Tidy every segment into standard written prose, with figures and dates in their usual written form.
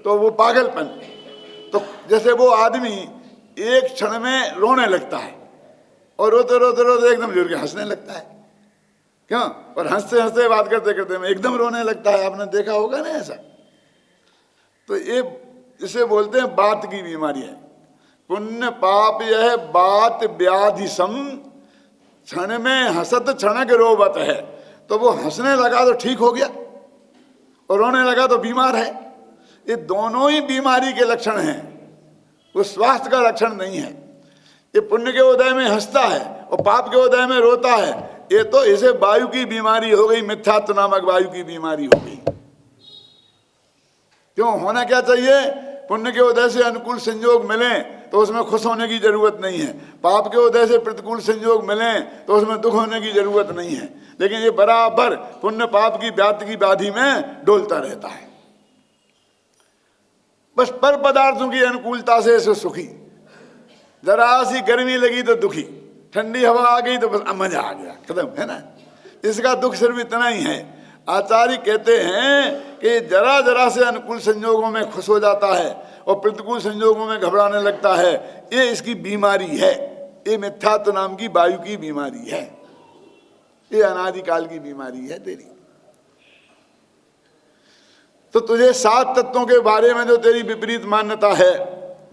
तो वो पागलपन। तो जैसे वो आदमी एक क्षण में रोने लगता है और रोते रोते रोते एकदम जोर के हंसने लगता है, क्यों? और हंसते हंसते बात करते करते में एकदम रोने लगता है। आपने देखा होगा ना ऐसा। तो ये इसे बोलते हैं बात की बीमारी है। पुण्य पाप यह बात व्याधि सम, क्षण में हंसत क्षणक रोबत है। तो वो हंसने लगा तो ठीक हो गया और रोने लगा तो बीमार है। ये दोनों ही बीमारी के लक्षण हैं, वो स्वास्थ्य का लक्षण नहीं है। ये पुण्य के उदय में हंसता है और पाप के उदय में रोता है, ये तो इसे वायु की बीमारी हो गई, मिथ्यात्व नामक वायु की बीमारी हो गई। क्यों? होना क्या चाहिए? पुण्य के उदय से अनुकूल संयोग मिले तो उसमें खुश होने की जरूरत नहीं है, पाप के उदय से प्रतिकूल संयोग मिले तो उसमें दुख होने की जरूरत नहीं है। लेकिन ये बराबर पुण्य पाप की व्याप्ति की व्याधि में डोलता रहता है। बस पर पदार्थों की अनुकूलता से इसे सुखी, जरा सी गर्मी लगी तो दुखी, ठंडी हवा आ गई तो बस मजा आ गया, खत्म, है ना। इसका दुख सिर्फ इतना ही है। आचार्य कहते हैं कि जरा जरा से अनुकूल संयोगों में खुश हो जाता है और प्रतिकूल संयोगों में घबराने लगता है। ये इसकी बीमारी है, ये मिथ्यात्व नाम की वायु की बीमारी है, ये अनादिकाल की बीमारी है तेरी। तो तुझे 7 तत्वों के बारे में जो तेरी विपरीत मान्यता है,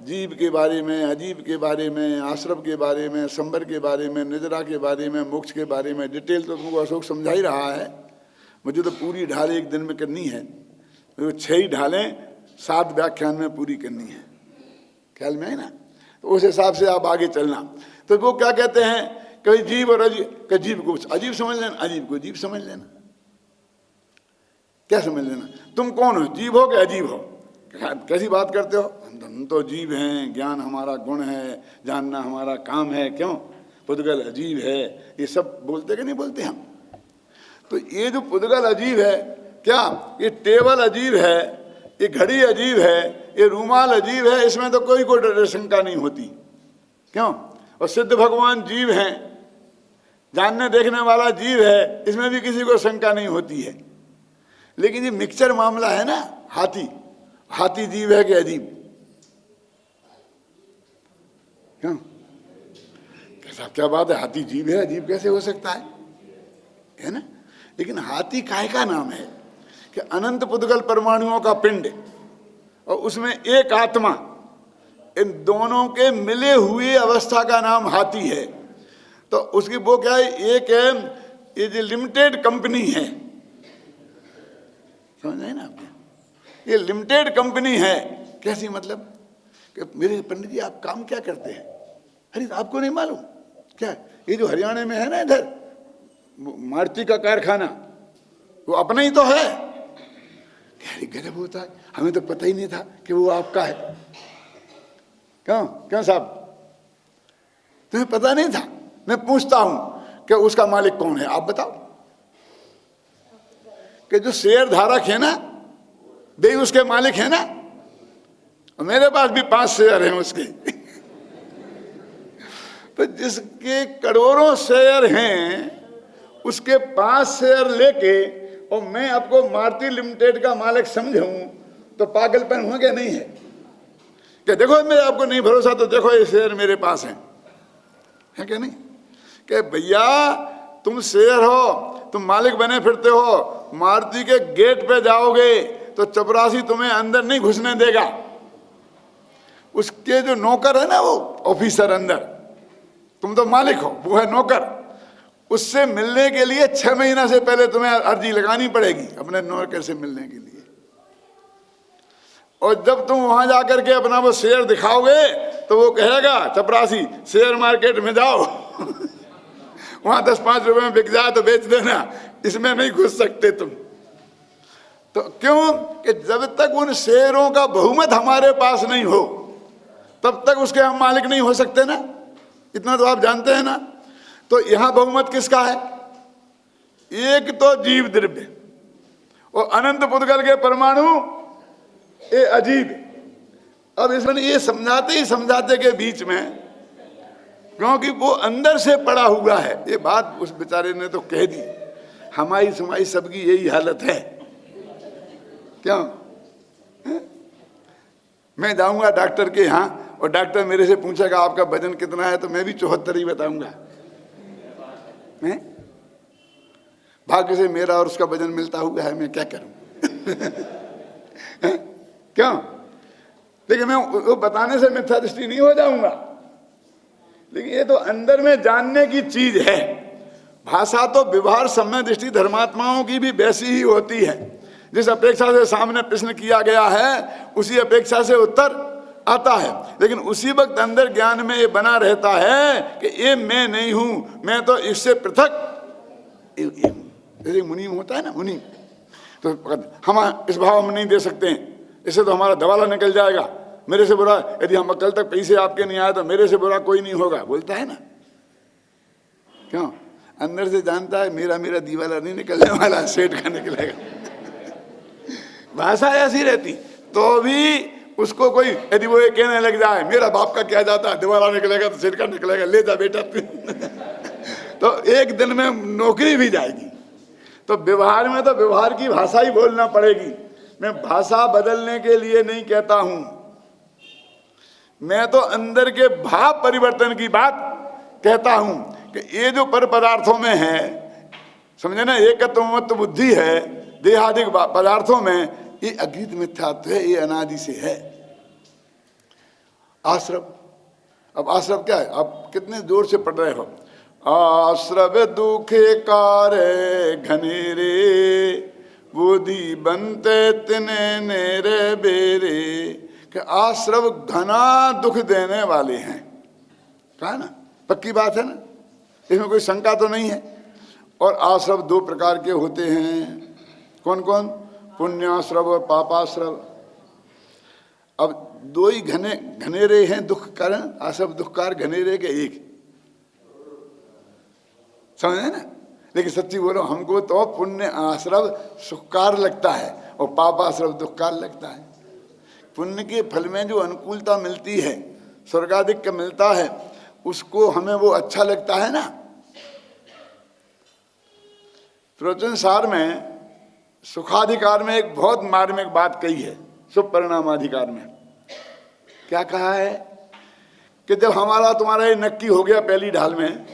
जीव के बारे में, अजीव के बारे में, आश्रम के बारे में, संबर के बारे में, निद्रा के बारे में, मोक्ष के बारे में, डिटेल तो तुमको अशोक समझा ही रहा है। मुझे तो पूरी ढाल एक दिन में करनी है, तो 6 ही ढालें 7 व्याख्यान में पूरी करनी है, ख्याल में है ना। तो उस हिसाब से आप आगे चलना। तो वो क्या कहते हैं, कभी जीव और अजीब, कभी जीव को अजीब समझ लेना, अजीब को जीव समझ लेना। क्या समझ लेना? तुम कौन हो? जीव हो कि अजीब हो? कैसी बात करते हो? हम तो जीव हैं, ज्ञान हमारा गुण है, जानना हमारा काम है, क्यों? पुद्गल अजीब है, ये सब बोलते कि नहीं बोलते हम? तो ये जो पुद्गल अजीब है, क्या ये टेबल अजीब है, ये घड़ी अजीब है, ये रूमाल अजीब है, इसमें तो कोई शंका नहीं होती, क्यों? और सिद्ध भगवान जीव हैं, जानने देखने वाला जीव है, इसमें भी किसी को शंका नहीं होती है। लेकिन ये मिक्सचर मामला है ना, हाथी जीव है कि अजीब? क्यों? कैसा क्या बात है, हाथी जीव है, अजीब कैसे हो सकता है ना? लेकिन हाथी काहे का नाम है कि अनंत पुद्गल परमाणुओं का पिंड और उसमें एक आत्मा, इन दोनों के मिले हुए अवस्था का नाम हाथी है। तो उसकी वो क्या है, एक है ये जो लिमिटेड कंपनी है, समझ आए ना आपने? ये लिमिटेड कंपनी है। कैसी मतलब कि मेरे पंडित जी आप काम क्या करते हैं? अरे आपको नहीं मालूम क्या? ये जो हरियाणा में है ना, इधर मारुति का कारखाना, वो अपना ही तो है। अरे गजब होता है, हमें तो पता ही नहीं था कि वो आपका है। क्यों साहब, तुम्हें पता नहीं था? मैं पूछता हूं कि उसका मालिक कौन है, आप बताओ। कि जो शेयर धारक है ना, वे उसके मालिक है ना। और मेरे पास भी 5 शेयर हैं उसके। तो जिसके करोड़ों शेयर हैं, उसके 5 शेयर लेके और मैं आपको मारुति लिमिटेड का मालिक समझूं तो पागलपन हो गया? नहीं है कि देखो मेरे आपको नहीं भरोसा तो देखो ये शेयर मेरे पास है क्या? नहीं कि भैया तुम शेयर हो, तुम मालिक बने फिरते हो, मारुति के गेट पे जाओगे तो चपरासी तुम्हें अंदर नहीं घुसने देगा। उसके जो नौकर है ना, वो ऑफिसर अंदर, तुम तो मालिक हो, वो है नौकर। उससे मिलने के लिए 6 महीना से पहले तुम्हें अर्जी लगानी पड़ेगी अपने नौकर से मिलने के लिए। और जब तुम वहां जाकर के अपना वो शेयर दिखाओगे तो वो कहेगा चपरासी शेयर मार्केट में जाओ वहां 10-5 रुपए में बिक जाए तो बेच देना, इसमें नहीं घुस सकते तुम। तो क्यों कि जब तक उन शेयरों का बहुमत हमारे पास नहीं हो तब तक उसके हम मालिक नहीं हो सकते ना, इतना तो आप जानते हैं ना। तो यहां बहुमत किसका है? एक तो जीव द्रव्य और अनंत पुद्गल के परमाणु, ये अजीब। अब इसमें ये समझाते ही समझाते के बीच में, क्योंकि वो अंदर से पड़ा हुआ है, ये बात उस बेचारे ने तो कह दी। हमारी समाई सबकी यही हालत है, क्यों? मैं जाऊंगा डॉक्टर के यहाँ और डॉक्टर मेरे से पूछेगा आपका वजन कितना है, तो मैं भी 74 ही बताऊंगा। मैं भाग्य से मेरा और उसका वजन मिलता हुआ है, मैं क्या करूं? क्यों? लेकिन मैं वो बताने से मिथ्या दृष्टि नहीं हो जाऊंगा। लेकिन ये तो अंदर में जानने की चीज है। भाषा तो व्यवहार समय दृष्टि धर्मात्माओं की भी वैसी ही होती है। जिस अपेक्षा से सामने प्रश्न किया गया है उसी अपेक्षा से उत्तर आता है। लेकिन उसी वक्त अंदर ज्ञान में ये बना रहता है कि ये मैं नहीं हूं, मैं तो इससे पृथक। जैसे मुनि होता है ना, मुनि तो हम इस भाव में नहीं दे सकते हैं, इससे तो हमारा दवाला निकल जाएगा। मेरे से बुरा यदि हम कल तक पैसे आपके नहीं आए तो मेरे से बुरा कोई नहीं होगा, बोलता है ना। क्यों? अंदर से जानता है मेरा दीवाला नहीं निकलने वाला, सेठ का निकलेगा। भाषा ऐसी रहती तो भी उसको कोई यदि वो ये कहने लग जाए मेरा बाप का क्या जाता है, दीवाला निकलेगा तो सेठ का निकलेगा, ले जा बेटा तो एक दिन में नौकरी भी जाएगी। तो व्यवहार में तो व्यवहार की भाषा ही बोलना पड़ेगी। मैं भाषा बदलने के लिए नहीं कहता हूं, मैं तो अंदर के भाव परिवर्तन की बात कहता हूं कि ये जो पर पदार्थों में है, समझे ना, एकत्वमत्व बुद्धि है देहादिक पदार्थों में, ये अगीत मिथ्यात्व है, ये अनादि से है। आश्रव, अब आश्रव क्या है? आप कितने जोर से पढ़ रहे हो? आश्रव दुखे कारे घनेरे बुद्धि बनते तिने नेरे बेरे, कि आश्रव घना दुख देने वाले हैं। कहा ना, पक्की बात है ना, इसमें कोई शंका तो नहीं है। और आश्रव दो प्रकार के होते हैं। कौन कौन? पुण्याश्रव और पापाश्रव। अब दो ही घनेरे हैं दुख कारण, आश्रव दुखकार घनेरे के एक, समझे ना। लेकिन सच्ची बोलो, हमको तो पुण्य आश्रव सुखकार लगता है और पापाश्रव दुखकार लगता है। पुण्य के फल में जो अनुकूलता मिलती है, स्वर्गाधिक का मिलता है, उसको हमें वो अच्छा लगता है ना। प्रवचन सार में सुखाधिकार में एक बहुत मार्मिक बात कही है, शुभ परिणामाधिकार में। क्या कहा है कि जब हमारा तुम्हारा ये नक्की हो गया पहली ढाल में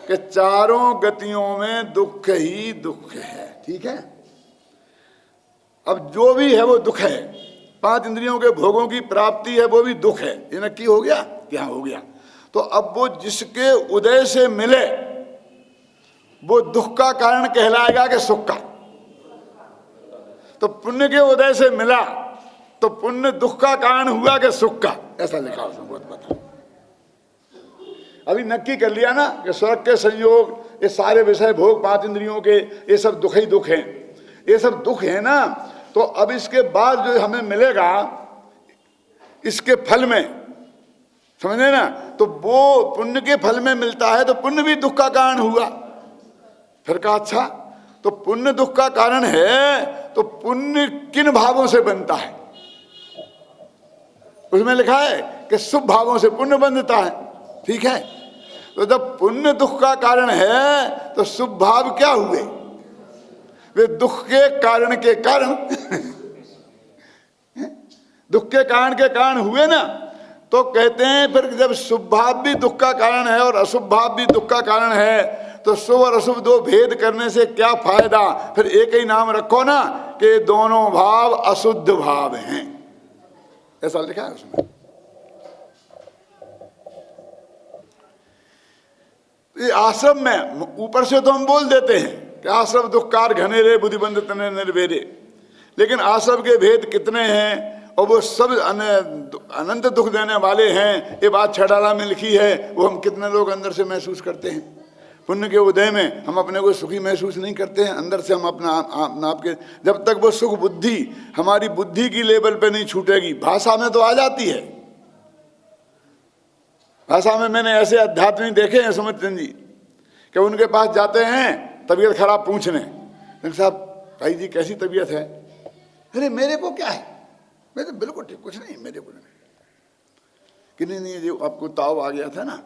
कि चारों गतियों में दुख ही दुख है, ठीक है, अब जो भी है वो दुख है, पांच इंद्रियों के भोगों की प्राप्ति है वो भी दुख है, ये नक्की हो गया? क्या हो गया? तो अब वो जिसके उदय से मिले वो दुख का कारण कहलाएगा कि सुख का? तो पुण्य के उदय से मिला तो पुण्य दुख का कारण हुआ कि सुख का? ऐसा लिखा उसने, बहुत बता। अभी नक्की कर लिया ना कि स्वर्ग के संयोग, ये सारे विषय भोग पांच इंद्रियों के, ये सब दुख ही दुख हैं, ये सब दुख है ना। तो अब इसके बाद जो हमें मिलेगा इसके फल में, समझे ना, तो वो पुण्य के फल में मिलता है तो पुण्य भी दुख का कारण हुआ। फिर कहा अच्छा, तो पुण्य दुख का कारण है तो पुण्य किन भावों से बनता है? उसमें लिखा है कि शुभ भावों से पुण्य बनता है, ठीक है। तो जब पुण्य दुख का कारण है तो शुभ भाव क्या हुए? वे दुख के कारण के कारण दुख के कारण हुए ना। तो कहते हैं फिर जब शुभ भाव भी दुख का कारण है और अशुभ भाव भी दुख का कारण है तो शुभ और अशुभ दो भेद करने से क्या फायदा? फिर एक ही नाम रखो ना कि दोनों भाव अशुद्ध भाव हैं, ऐसा लिखा है उसमें। ये आश्रम में ऊपर से तो हम बोल देते हैं कि आश्रम दुखकार घनेरे बुद्धिबंध तने निर्वेरे, लेकिन आश्रम के भेद कितने हैं और वो सब अनंत दुख देने वाले हैं, ये बात छड़ाला में लिखी है। वो हम कितने लोग अंदर से महसूस करते हैं? पुण्य के उदय में हम अपने को सुखी महसूस नहीं करते हैं, अंदर से हम अपना आपके, जब तक वो सुख बुद्धि हमारी बुद्धि की लेवल पे नहीं छूटेगी। भाषा में तो आ जाती है, भाषा में मैंने ऐसे अध्यात्मी देखे हैं सुमित चंद जी कि उनके पास जाते हैं तबीयत खराब पूछने, साहब भाई जी कैसी तबीयत है? अरे मेरे को क्या है, मैं तो बिल्कुल ठीक, कुछ नहीं मेरे को नहीं। कि नहीं जो आपको ताव आ गया था ना,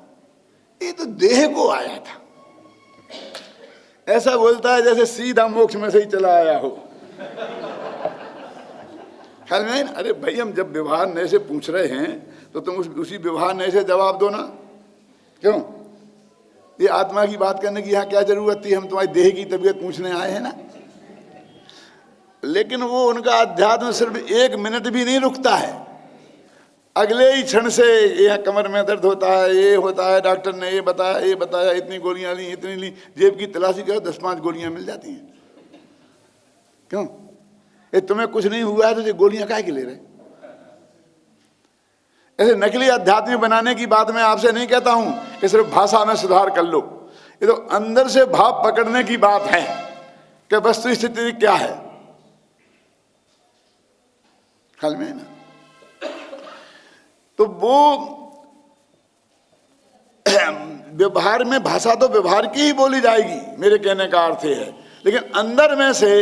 ये तो देह को आया था। ऐसा बोलता है जैसे सीधा मोक्ष में से ही चला आया हो। ख्याल में है ना? अरे भाई, हम जब व्यवहार नए से पूछ रहे हैं तो तुम उसी व्यवहार नए से जवाब दो ना। क्यों? ये आत्मा की बात करने की यहाँ क्या जरूरत थी? हम तुम्हारी देह की तबीयत पूछने आए हैं ना। लेकिन वो उनका अध्यात्म सिर्फ 1 मिनट भी नहीं रुकता है। अगले ही क्षण से यह कमर में दर्द होता है, ये होता है, डॉक्टर ने ये बताया, इतनी गोलियां ली, इतनी ली, जेब की तलाशी करो 10-5 गोलियां मिल जाती हैं। क्यों? ये तुम्हें कुछ नहीं हुआ है तो ये गोलियां काहे के ले रहे? ऐसे नकली अध्यात्म बनाने की बात मैं आपसे नहीं कहता हूं कि सिर्फ भाषा में सुधार कर लो। ये तो अंदर से भाव पकड़ने की बात है कि वस्तु स्थिति क्या है। ख्याल में है ना? तो वो व्यवहार में, भाषा तो व्यवहार की ही बोली जाएगी, मेरे कहने का अर्थ है। लेकिन अंदर में से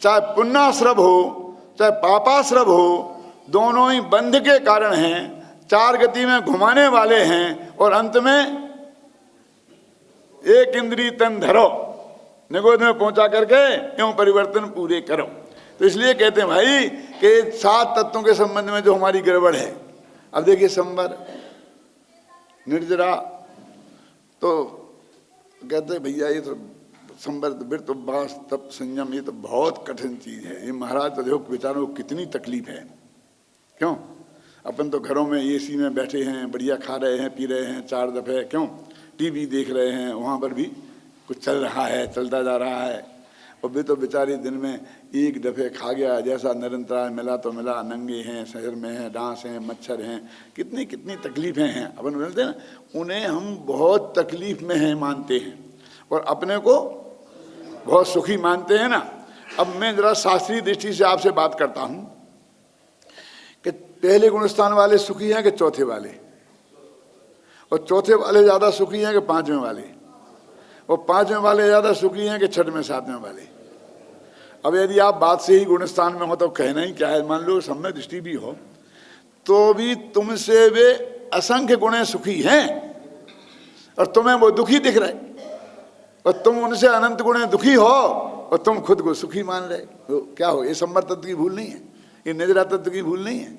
चाहे पुण्याश्रव हो चाहे पापाश्रव हो, दोनों ही बंध के कारण हैं, 4 गति में घुमाने वाले हैं, और अंत में एक इंद्रिय तन धरो, निगोद में पहुंचा करके एवं परिवर्तन पूरे करो। तो इसलिए कहते हैं भाई कि 7 तत्वों के संबंध में जो हमारी गड़बड़ है। अब देखिए, संवर, निर्जरा, तो कहते हैं भैया ये तो संवर, फिर तो बास, तप, संयम, ये तो बहुत कठिन चीज है। ये महाराज तो देखो बेचारों को कितनी तकलीफ है। क्यों? अपन तो घरों में एसी में बैठे हैं, बढ़िया खा रहे हैं, पी रहे हैं 4 दफे, क्यों टीवी देख रहे हैं, वहाँ पर भी कुछ चल रहा है, चलता जा रहा है। और वे तो बेचारे दिन में 1 दफे खा गया, जैसा निरंतर मिला तो मिला, नंगे हैं, शहर में हैं, डांस हैं, मच्छर हैं, कितनी कितनी तकलीफें हैं। अपन बोलते हैं ना, उन्हें हम बहुत तकलीफ में हैं मानते हैं और अपने को बहुत सुखी मानते हैं ना। अब मैं जरा शास्त्रीय दृष्टि से आपसे बात करता हूं कि पहले गुणस्थान वाले सुखी हैं कि चौथे वाले, और चौथे वाले ज्यादा सुखी हैं कि 5वें वाले, और 5वें वाले ज्यादा सुखी हैं कि 6वें 7वें वाले। अब यदि आप बात से ही गुणस्थान में हो तो कहना ही क्या है। मान लो सम्यक दृष्टि भी हो तो भी तुमसे वे असंख्य गुणे सुखी हैं और तुम्हें वो दुखी दिख रहे, और तुम उनसे अनंत गुणे दुखी हो और तुम खुद को सुखी मान रहे हो। क्या हो? ये संवर तत्व की भूल नहीं है, ये निद्रा तत्व की भूल नहीं है।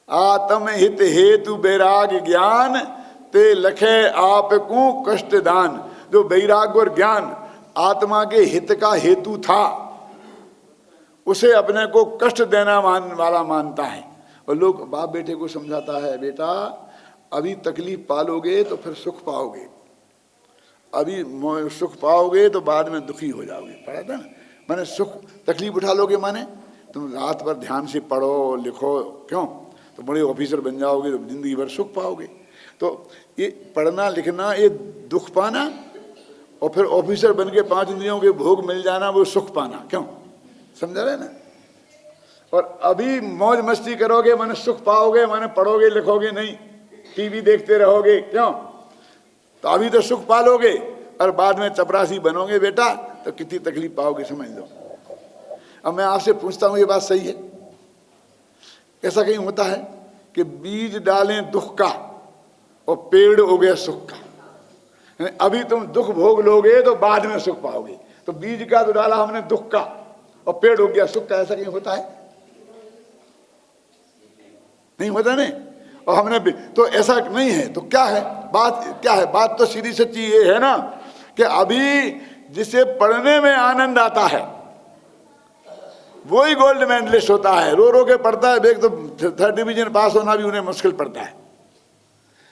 आत्म हित हेतु वैराग ज्ञान ते लखे आप को कष्ट दान। जो वैराग और ज्ञान आत्मा के हित का हेतु था, उसे अपने को कष्ट देना वाला मानता है। और लोग बाप बेटे को समझाता है, बेटा अभी तकलीफ पालोगे तो फिर सुख पाओगे, अभी सुख पाओगे तो बाद में दुखी हो जाओगे। पढ़ा था ना, माने सुख तकलीफ उठा लोगे, माने तुम रात भर ध्यान से पढ़ो लिखो, क्यों तो बड़े ऑफिसर बन जाओगे तो जिंदगी भर सुख पाओगे। तो ये पढ़ना लिखना, ये दुख पाना, और फिर ऑफिसर बन के 5 इंद्रियों के भोग मिल जाना, वो सुख पाना। क्यों? समझा रहे ना? और अभी मौज मस्ती करोगे माने सुख पाओगे, माने पढ़ोगे लिखोगे नहीं, टीवी देखते रहोगे, क्यों तो अभी तो सुख पालोगे, और बाद में चपरासी बनोगे बेटा तो कितनी तकलीफ पाओगे, समझ लो। अब मैं आपसे पूछता हूं, ये बात सही है? ऐसा कहीं होता है कि बीज डालें दुख का और पेड़ उगे सुख का? अभी तुम दुख भोग लोगे तो बाद में सुख पाओगे। तो बीज का तो डाला हमने दुख का और पेड़ हो गया सुख का। ऐसा कहीं होता है? नहीं होता नहीं। और हमने तो ऐसा नहीं है। तो क्या है बात? क्या है बात? तो सीधी सच्ची ये है ना कि अभी जिसे पढ़ने में आनंद आता है वही गोल्ड मेडलिस्ट होता है। रो रो के पढ़ता है, एक तो 3rd डिवीजन पास होना भी उन्हें मुश्किल पड़ता है।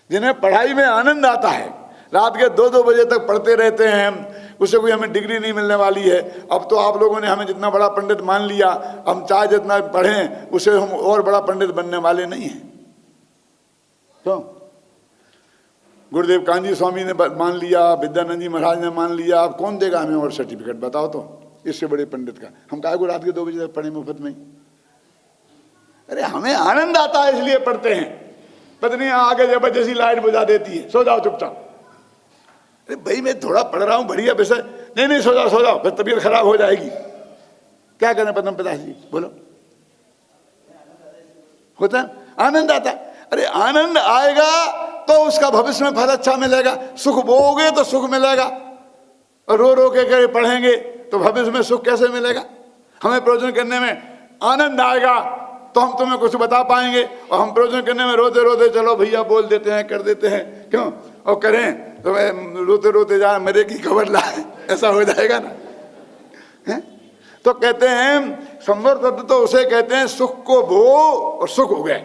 जिन्हें पढ़ाई में आनंद आता है, रात के 2-2 बजे तक पढ़ते रहते हैं, उससे कोई हमें डिग्री नहीं मिलने वाली है। अब तो आप लोगों ने हमें जितना बड़ा पंडित मान लिया, हम चाहे जितना पढ़ें उसे हम और बड़ा पंडित बनने वाले नहीं हैं। क्यों? गुरुदेव कांजी स्वामी ने मान लिया, विद्यानंद जी महाराज ने मान लिया, अब कौन देगा हमें और सर्टिफिकेट? बताओ तो, इससे बड़े पंडित का। हम काहे को रात के 2 बजे तक पढ़े मुफ्त में? अरे हमें आनंद आता है इसलिए पढ़ते हैं। पत्नी आगे जबरदस्ती लाइट बुझा देती है, सो जाओ चुपचाप। अरे भाई मैं थोड़ा पढ़ रहा हूं बढ़िया वैसे, नहीं सो जाओ, फिर तबीयत खराब हो जाएगी। क्या करें पद्म पिता जी, बोलो? होता आनंद आता। अरे आनंद आएगा तो उसका भविष्य में फल अच्छा मिलेगा। सुख बोओगे तो सुख मिलेगा, और रो रो के पढ़ेंगे तो भविष्य में सुख कैसे मिलेगा? हमें प्रयोजन करने में आनंद आएगा तो हम तुम्हें कुछ बता पाएंगे, और हम प्रवचन करने में रोते रोते चलो भैया बोल देते हैं, कर देते हैं, क्यों, और करें तो रोते रोते जा मरे की खबर लाए, ऐसा हो जाएगा ना, है? तो कहते हैं संवर तत्व तो उसे कहते हैं सुख को भो और सुख हो गए।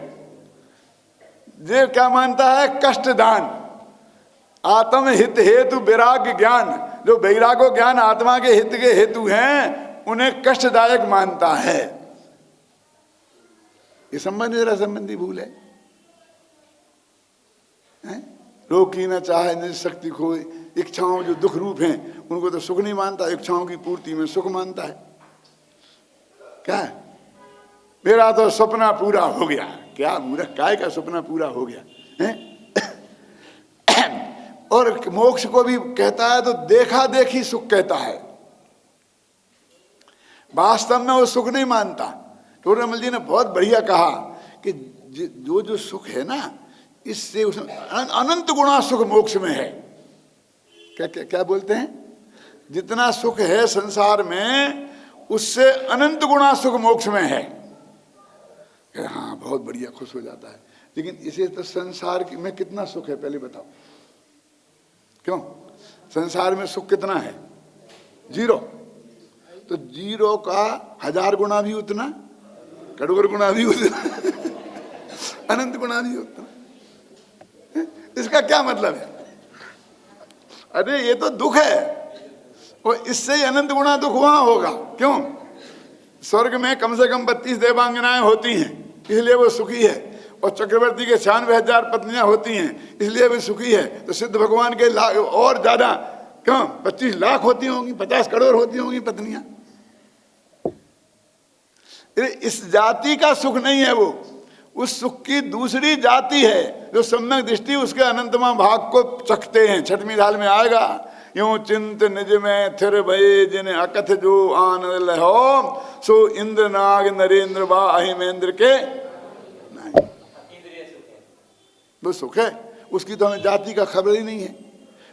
ये क्या मानता है? कष्ट दान, आत्म हित हेतु वैराग्य ज्ञान, जो वैराग्य ज्ञान आत्मा के हित के हेतु हैं उन्हें कष्टदायक मानता है। ये संबंध जरा संबंधी भूल है? लोग की न चाहे निज शक्ति खोए, इच्छाओं जो दुख रूप हैं उनको तो सुख नहीं मानता, इच्छाओं की पूर्ति में सुख मानता है। क्या मेरा तो सपना पूरा हो गया, क्या मूर्ख, काय का सपना पूरा हो गया है? और मोक्ष को भी कहता है तो देखा देखी सुख कहता है, वास्तव में वो सुख नहीं मानता। टोडरमल जी ने बहुत बढ़िया कहा कि जो जो सुख है ना, इससे उसमें अनंत गुणा सुख मोक्ष में है। क्या क्या क्या बोलते हैं? जितना सुख है संसार में उससे अनंत गुणा सुख मोक्ष में है। हाँ बहुत बढ़िया, खुश हो जाता है। लेकिन इसे तो संसार में कितना सुख है पहले बताओ, क्यों? संसार में सुख कितना है? 0। तो 0 का 1000 गुना भी उतना, करोड़ गुना भी उतना, अनंत गुना भी उतना। इसका क्या मतलब है? अरे ये तो दुख है, और इससे ही अनंत गुना दुख वहां होगा। क्यों? स्वर्ग में कम से कम 32 देवांगनाएं होती हैं, इसलिए वो सुखी है, और चक्रवर्ती के 96,000 पत्नियां होती हैं, इसलिए भी सुखी है। तो सिद्ध भगवान के और ज्यादा, क्यों 25 लाख होती होंगी, 50 करोड़ होती होंगी पत्नियां। इस जाति का सुख नहीं है वो, उस सुख की दूसरी जाति है जो सम्यक दृष्टि उसके अनंतमा भाग को चखते हैं। छठवीं धाल में आएगा, यूं चिंत निज में थिर भये जिन्हें अकथ जो आनंद लहो, सो इंद्र नाग नरेंद्र बा अहिमेंद्र के नहीं। वो सुख है, उसकी तो हमें जाति का खबर ही नहीं है।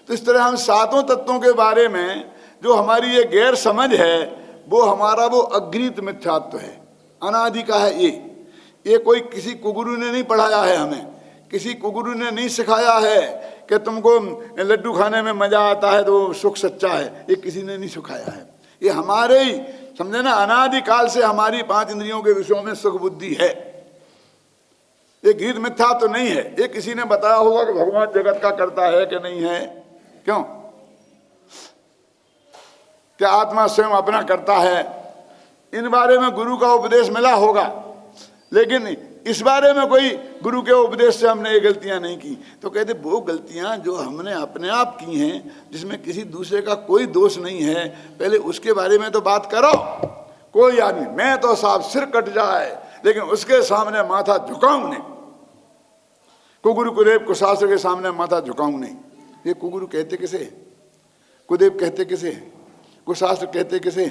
तो इस तरह हम सातों तत्वों के बारे में जो हमारी ये गैर समझ है, वो हमारा वो अग्रित मिथ्यात्व है, अनादि का है। ये कोई किसी कुगुरु ने नहीं पढ़ाया है हमें, किसी कुगुरु ने नहीं सिखाया है कि तुमको लड्डू खाने में मजा आता है तो सुख सच्चा है, ये किसी ने नहीं सिखाया है। ये हमारे ही, समझे ना, अनादि काल से हमारी 5 इंद्रियों के विषयों में सुख बुद्धि है। ये गीत मिथ्या तो नहीं है, ये किसी ने बताया होगा कि भगवान जगत का करता है कि नहीं है। क्यों? क्या आत्मा स्वयं अपना करता है? इन बारे में गुरु का उपदेश मिला होगा, लेकिन इस बारे में कोई गुरु के उपदेश से हमने ये गलतियां नहीं की। तो कहते वो गलतियां जो हमने अपने आप की हैं, जिसमें किसी दूसरे का कोई दोष नहीं है, पहले उसके बारे में तो बात करो। कोई आदमी, मैं तो साहब सिर कट जाए लेकिन उसके सामने माथा झुकाऊं नहीं, कुगुरु कुदेव कुशास्त्र के सामने माथा झुकाऊं नहीं। ये कुगुरु कहते किसे? कुदेव कहते किसे? कुशास्त्र कहते किसे?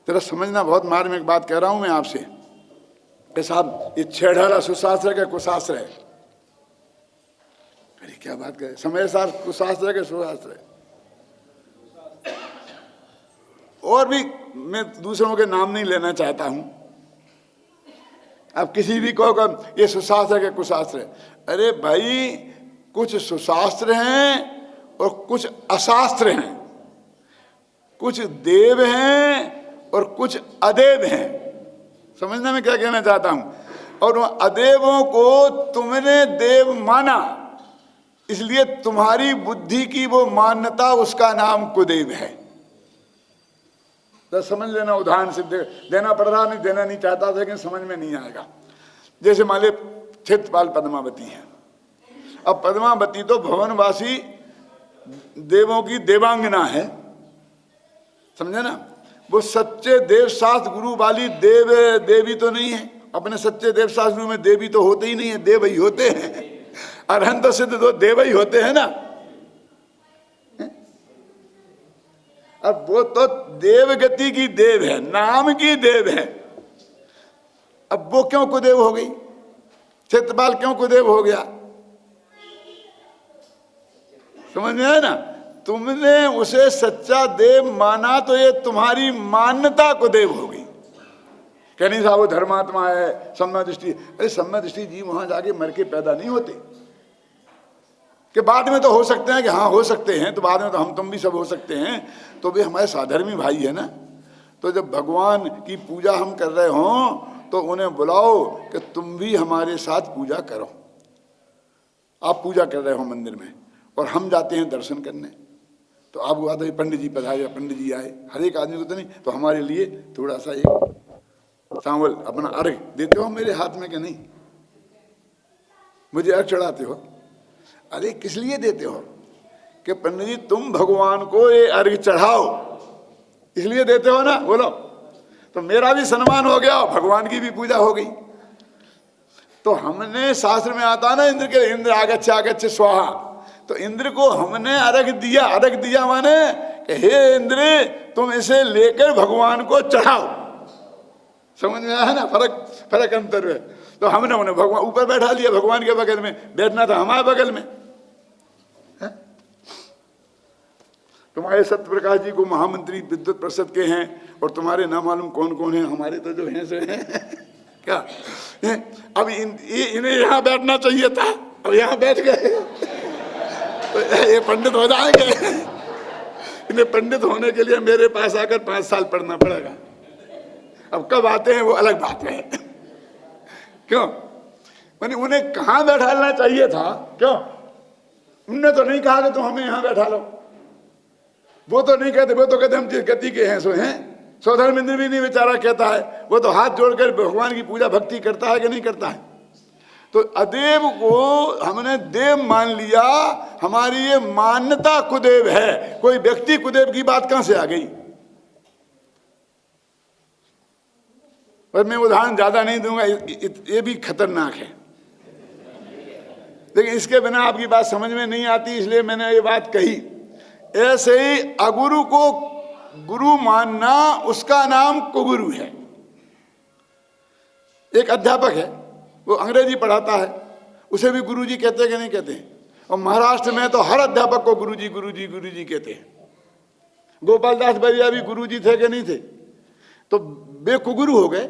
तेरा समझना बहुत मार्मिक बात कह रहा हूं मैं आपसे कि साहब ये छेड़ाला सुशास्त्र है कि कुशास्त्र है? अरे क्या बात करे, समय सार कुशास्त्र है कि सुशास्त्र है? और भी मैं दूसरों के नाम नहीं लेना चाहता हूं। अब किसी भी को ये सुशास्त्र है कि कुशास्त्र है? अरे भाई कुछ सुशास्त्र हैं और कुछ अशास्त्र हैं, कुछ देव हैं और कुछ अदेव हैं। समझना मैं क्या कहना चाहता हूं? और उन अदेवों को तुमने देव माना, इसलिए तुम्हारी बुद्धि की वो मान्यता, उसका नाम कुदेव है। तो समझ लेना, उदाहरण से देना पड़ रहा, नहीं देना नहीं चाहता था, लेकिन समझ में नहीं आएगा। जैसे मान लीजिए क्षेत्रपाल पद्मावती है। अब पद्मावती तो भवनवासी देवों की देवांगना है, समझे ना। वो सच्चे देवशास्त्र गुरु वाली देव देवी तो नहीं है। अपने सच्चे देवशास्त्र गुरु में देवी तो होते ही नहीं है, देव ही होते हैं। अरहंत सिद्ध तो देव ही होते हैं ना। अब वो तो देव गति की देव है, नाम की देव है। अब वो क्यों कुदेव हो गई? क्षेत्रपाल क्यों कुदेव हो गया? समझ में आया ना? तुमने उसे सच्चा देव माना तो ये तुम्हारी मान्यता कुदेव हो गई। नहीं साहब वो धर्मात्मा है, सम्य दृष्टि। अरे सम्य दृष्टि जीव वहां जाके मर के पैदा नहीं होते, कि बाद में तो हो सकते हैं, कि हाँ हो सकते हैं, तो बाद में तो हम तुम भी सब हो सकते हैं, तो भी हमारे साधर्मी भाई है ना। तो जब भगवान की पूजा हम कर रहे हों तो उन्हें बुलाओ कि तुम भी हमारे साथ पूजा करो। आप पूजा कर रहे हो मंदिर में और हम जाते हैं दर्शन करने, तो आपको आता है पंडित जी पधारे, पंडित जी आए, हर एक आदमी को तो नहीं, तो हमारे लिए थोड़ा सा एक चावल अपना अर्घ देते हो मेरे हाथ में कि नहीं? मुझे अर्घ चढ़ाते हो। अरे किस लिए देते हो? कि पंडित जी तुम भगवान को ये अर्घ चढ़ाओ, इसलिए देते हो ना, बोलो। तो मेरा भी सम्मान हो गया, भगवान की भी पूजा हो गई। तो हमने, शास्त्र में आता ना इंद्र के, इंद्र आगच्छ आगच्छ स्वाहा, तो इंद्र को हमने अर्घ दिया। अर्घ दिया माने कि हे इंद्र तुम इसे लेकर भगवान को चढ़ाओ। समझ में आया ना फर्क अंतर है। तो हमने उन्हें भगवान ऊपर बैठा लिया, भगवान के बगल में बैठना था हमारे बगल में। तुम्हारे सत्य प्रकाश जी को महामंत्री विद्युत परिषद के हैं और तुम्हारे ना मालूम कौन कौन है, हमारे तो जो हैं से हैं क्या है? अब इन्हें यहाँ बैठना चाहिए था, अब यहाँ बैठ गए तो ये पंडित हो जाएंगे। इन्हें पंडित होने के लिए मेरे पास आकर 5 साल पढ़ना पड़ेगा। अब कब आते हैं वो अलग बात है। क्यों? मैंने उन्हें कहाँ बैठाना चाहिए था? क्यों? उनने तो नहीं कहा कि तुम हमें यहाँ बैठा लो, वो तो नहीं कहते, वो तो कहते हम जिस गति के हैं सो हैं। स्वधर्मेंद्र भी नहीं बेचारा कहता है, वो तो हाथ जोड़कर भगवान की पूजा भक्ति करता है कि नहीं करता है। तो अदेव को हमने देव मान लिया, हमारी ये मान्यता कुदेव है। कोई व्यक्ति कुदेव की बात कहां से आ गई? पर मैं उदाहरण ज्यादा नहीं दूंगा, ये भी खतरनाक है, लेकिन इसके बिना आपकी बात समझ में नहीं आती, इसलिए मैंने ये बात कही। ऐसे ही अगुरु को गुरु मानना, उसका नाम कुगुरु है। एक अध्यापक है, वो अंग्रेजी पढ़ाता है, उसे भी गुरुजी कहते हैं कि नहीं कहते हैं? और महाराष्ट्र में तो हर अध्यापक को गुरुजी गुरुजी गुरुजी कहते हैं। गोपाल दास बरिया भी गुरुजी थे कि नहीं थे? तो वे कुगुरु हो गए।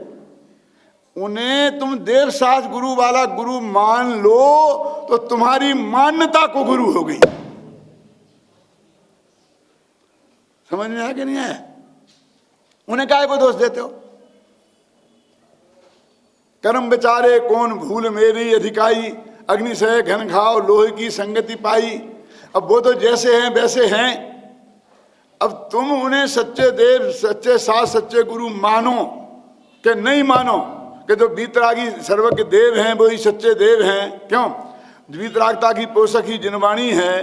उन्हें तुम देवशास्त्र गुरु वाला गुरु मान लो तो तुम्हारी मान्यता को गुरु हो गई। समझ में आया कि नहीं आया? उन्हें काहे को दोष देते हो? कर्म बेचारे कौन भूल मेरी अधिकाई, अग्नि से घन घाव लोहे की संगति पाई। अब वो तो जैसे हैं वैसे हैं। अब तुम उन्हें सच्चे देव, सच्चे साथ, सच्चे गुरु मानो कि नहीं मानो? कि जो वीतरागी सर्वज्ञ देव हैं वही सच्चे देव हैं। क्यों? वीतरागता की पोषक ही जिनवाणी है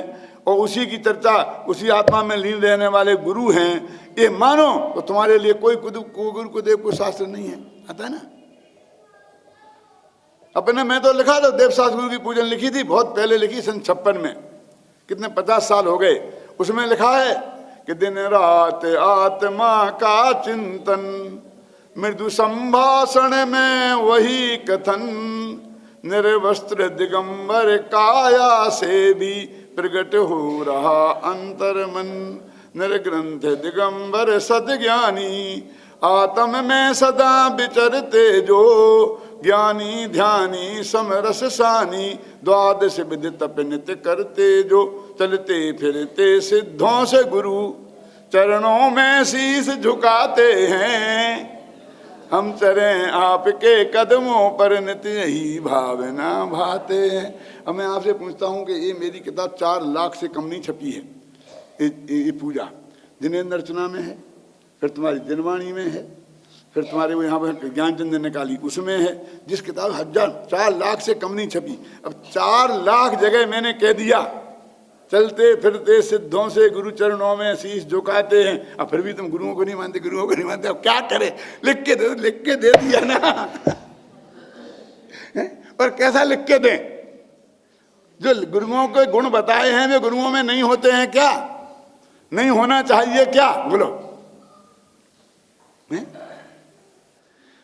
और उसी की चर्चा, उसी आत्मा में लीन रहने वाले गुरु हैं। ये मानो तो तुम्हारे लिए कोई गुरु को देव को शास्त्र नहीं है। आता है ना? अपने मैं तो लिखा था देवशास्त्र गुरु की पूजन, लिखी थी बहुत पहले, लिखी सन 56 में, कितने 50 साल हो गए। उसमें लिखा है कि दिन रात आत्मा का चिंतन, मृदु संभाषण में वही कथन, निर्वस्त्र दिगंबर काया से भी प्रगट हो रहा अंतर मन, निर्ग्रंथ दिगंबर सद्ज्ञानी, आत्म में सदा विचरते जो, ज्ञानी ध्यानी समरस सानी, द्वादश विधि तप नित्य करते जो, चलते फिरते सिद्धों से गुरु चरणों में शीश झुकाते हैं। हम चलें आपके कदमों पर नित्य यही भावना भाते हैं। अब मैं आपसे पूछता हूँ कि ये मेरी किताब 4 लाख से कम नहीं छपी है। ये पूजा जिनेंद्र रचना में है, फिर तुम्हारी दिनवाणी में है, फिर तुम्हारे वो यहाँ पर ज्ञानचंद ने निकाली उसमें है। जिस किताब 4 लाख से कम नहीं छपी। अब 4 लाख जगह मैंने कह दिया चलते फिरते सिद्धों से गुरु चरणों में शीश झुकाते हैं। अब फिर भी तुम गुरुओं को नहीं मानते, गुरुओं को नहीं मानते। अब क्या करे? लिख के दे दिया ना। और कैसा लिख के दें? जो गुरुओं के गुण बताए हैं वे गुरुओं में नहीं होते हैं क्या? नहीं होना चाहिए क्या? बोलो।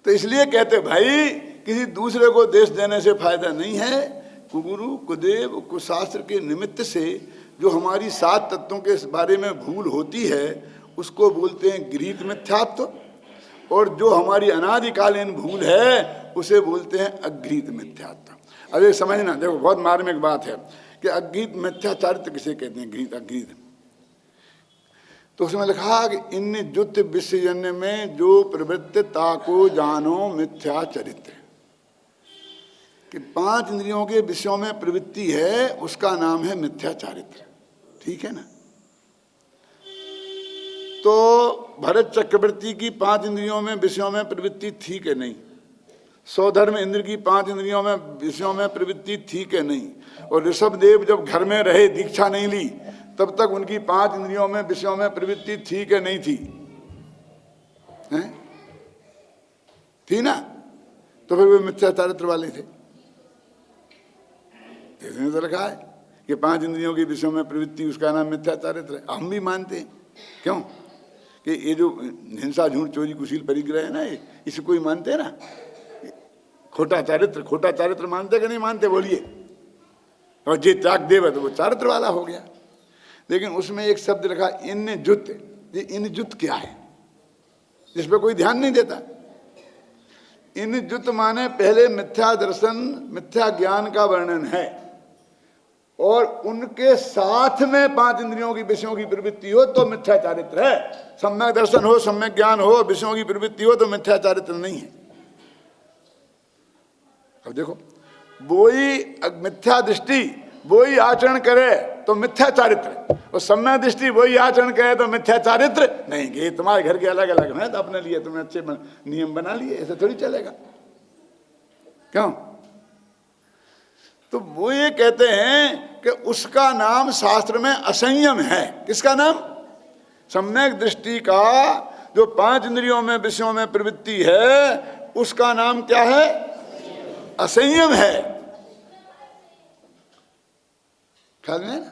तो इसलिए कहते भाई किसी दूसरे को देश देने से फायदा नहीं है। कुगुरु कुदेव कुशास्त्र के निमित्त से जो हमारी 7 तत्वों के बारे में भूल होती है उसको बोलते हैं गृहीत मिथ्यात्व, और जो हमारी अनादिकालीन भूल है उसे बोलते हैं अघृत मिथ्यात्व। अब ये समझना, देखो बहुत मार्मिक बात है कि अघृत मिथ्या चारित्र किसे कहते हैं, घृत अघृत। तो उसमें लिखा कि इन जुत विषयजन्य में जो प्रवृत्ति ताको जानो मिथ्या चरित्र, कि 5 इंद्रियों के विषयों में प्रवृत्ति है उसका नाम है मिथ्या चारित्र। ठीक है ना। तो भरत चक्रवर्ती की 5 इंद्रियों में विषयों में प्रवृत्ति थी कि नहीं, सौधर्म इंद्र की 5 इंद्रियों में विषयों में प्रवृत्ति थी कि नहीं, और ऋषभदेव जब घर में रहे दीक्षा नहीं ली तब तक उनकी 5 इंद्रियों में विषयों में प्रवृत्ति थी कि नहीं थी, हैं? थी ना। तो फिर वे मिथ्या चारित्र वाले थे। इसने तो लिखा है कि 5 इंद्रियों के विषयों में प्रवृत्ति उसका नाम मिथ्या चारित्र है। हम भी मानते हैं, क्यों कि ये जो हिंसा झूठ चोरी कुशील परिग्रह है ना, इसे कोई मानते हैं ना, खोटा चारित्र मानते कि नहीं मानते बोलिए। और जे त्याग देव तो वो चारित्र वाला हो गया। लेकिन उसमें एक शब्द लिखा इन जुत। ये इन जुत क्या है जिस पर कोई ध्यान नहीं देता। इन जुत माने पहले मिथ्या दर्शन मिथ्या ज्ञान का वर्णन है, और उनके साथ में 5 इंद्रियों की विषयों की प्रवृत्ति हो तो मिथ्या चारित्र है। सम्यक दर्शन हो, सम्यक ज्ञान हो, विषयों की प्रवृत्ति हो तो मिथ्या चारित्र नहीं है। अब देखो, वही मिथ्या दृष्टि वही आचरण करे तो मिथ्या चारित्र, और सम्यक दृष्टि वही आचरण करे तो मिथ्या चारित्र नहीं। कि तुम्हारे घर के अलग अलग हैं तो अपने लिए तुमने अच्छे नियम बना लिए, ऐसे थोड़ी चलेगा। क्यों? तो वो ये कहते हैं कि उसका नाम शास्त्र में असंयम है। किसका नाम? सम्यक दृष्टि का जो 5 इंद्रियों में विषयों में प्रवृत्ति है उसका नाम क्या है? असंयम है। ख्याल में ना।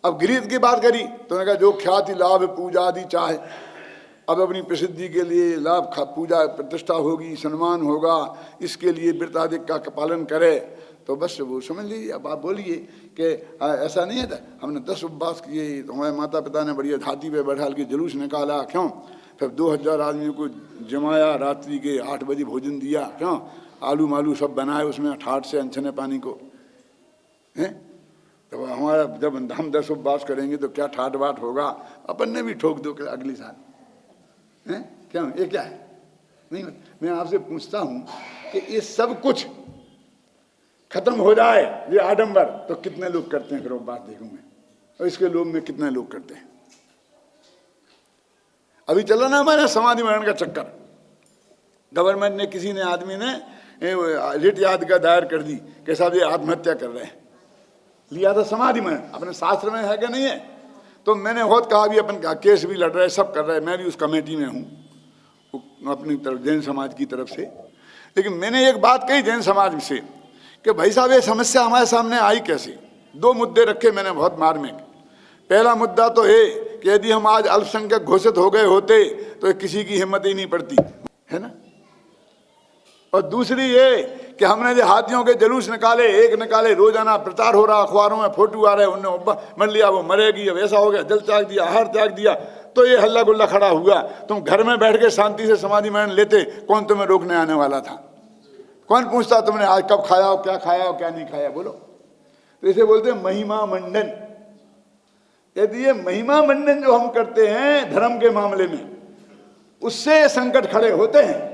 अब गृहस्थ की बात करी तो उन्होंने कहा जो ख्याति लाभ पूजा आदि चाहे, अब अपनी प्रसिद्धि के लिए लाभ पूजा प्रतिष्ठा होगी, सम्मान होगा, इसके लिए व्रत आदि का पालन करे तो बस वो समझ लीजिए। अब आप बोलिए कि ऐसा नहीं है था, हमने 10 उपवास किए तो हमारे माता पिता ने बढ़िया हाथी पे बैठा के जुलूस निकाला, क्यों? फिर 2000 आदमियों को जमाया, रात्रि के 8 बजे भोजन दिया, क्यों? आलू मालू सब बनाए उसमें ठाठ से अनछने पानी को, हैं? तो हमारा जब हम 10 उपवास करेंगे तो क्या ठाट बाट होगा, अपन ने भी ठोक दो अगली साल, हैं? क्यों? ये क्या है? नहीं, मैं आपसे पूछता हूं कि ये सब कुछ खत्म हो जाए ये आडंबर तो कितने लोग करते हैं? फिर बात देखूं मैं, और इसके लोग में कितने लोग करते हैं? अभी चला ना हमारे समाधि मरण का चक्कर। गवर्नमेंट ने किसी ने आदमी ने रिट याद का दायर कर दी कि साहब ये आत्महत्या कर रहे हैं, लिया था समाधि मरण। अपने शास्त्र में है कि नहीं है? तो मैंने बहुत कहा भी अपन का केस भी लड़ रहे, सब कर रहे, मैं भी उस कमेटी में हूँ अपनी तरफ जैन समाज की तरफ से। लेकिन मैंने एक बात कही जैन समाज से कि भाई साहब ये समस्या हमारे सामने आई कैसे? 2 मुद्दे रखे मैंने बहुत मार्मिक। पहला मुद्दा तो है कि यदि हम आज अल्पसंख्यक घोषित हो गए होते तो किसी की हिम्मत ही नहीं पड़ती, है ना। और दूसरी ये कि हमने जो हाथियों के जुलूस निकाले, एक निकाले, रोजाना प्रचार हो रहा, अखबारों में फोटो आ रहे, उनने मन लिया वो मरेगी, अब ऐसा हो गया, जल त्याग दिया, आहार त्याग दिया, तो ये हल्ला गुल्ला खड़ा हुआ। तुम घर में बैठ के शांति से समाधि मरण लेते, कौन तुम्हें रोकने आने वाला था? कौन पूछता तुमने आज कब खाया हो, क्या खाया हो, क्या नहीं खाया? बोलो। तो इसे बोलते हैं महिमा मंडन। यदि ये महिमा मंडन जो हम करते हैं धर्म के मामले में, उससे संकट खड़े होते हैं।